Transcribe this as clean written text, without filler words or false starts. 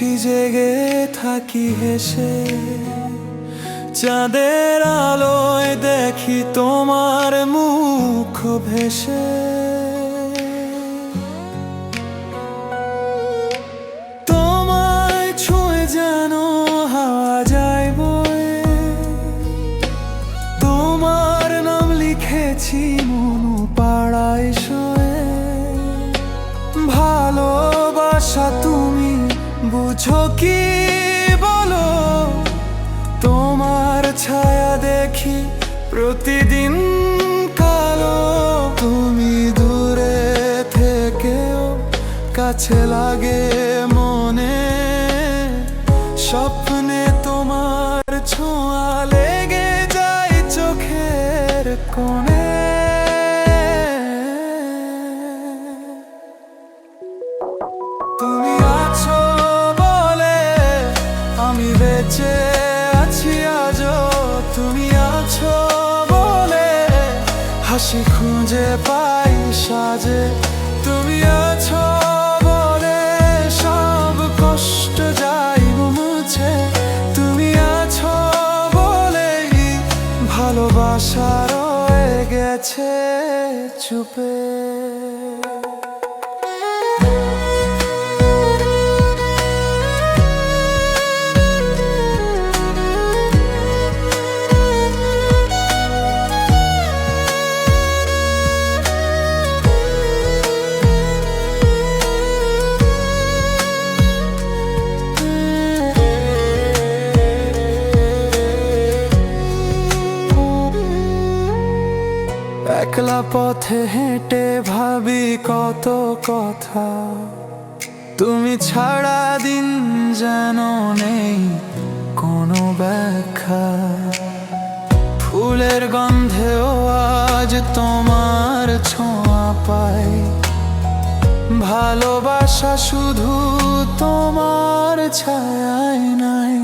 নিশি জেগে থাকি হেসে, চাঁদের আলোয় দেখি তোমার মুখ ভেসে। তোমায় ছুঁয়ে যেন হাওয়া যায় বয়ে, তোমার নাম লিখেছি মনু পাড়ায় শোয়ে। ভালোবাসা তুমি বুঝো কি বলো, তোমার ছায়া দেখি প্রতিদিন কালো। তুমি দূরে থেকেও কাছে লাগে মনে, স্বপ্নে তোমার ছোঁয়া লেগে যায় চোখের কোণে। তুমি আছো বলে আমি বেঁচে আছি আজও, তুমি আছো বলে হাসি খুঁজে পাই সাজে। তুমি আছো বলে সব কষ্ট যায় মুছে, তুমি আছো বলেই ভালোবাসা রয়ে গেছে চুপে। একলা পথে হেঁটে ভাবি কত কথা, তুমি ছাড়া দিন যেন নেই কোনো ব্যাখ্যা। ফুলের গন্ধেও আজ তোমার ছোঁয়া পাই, ভালোবাসা শুধু তোমার ছায়ায় নাই।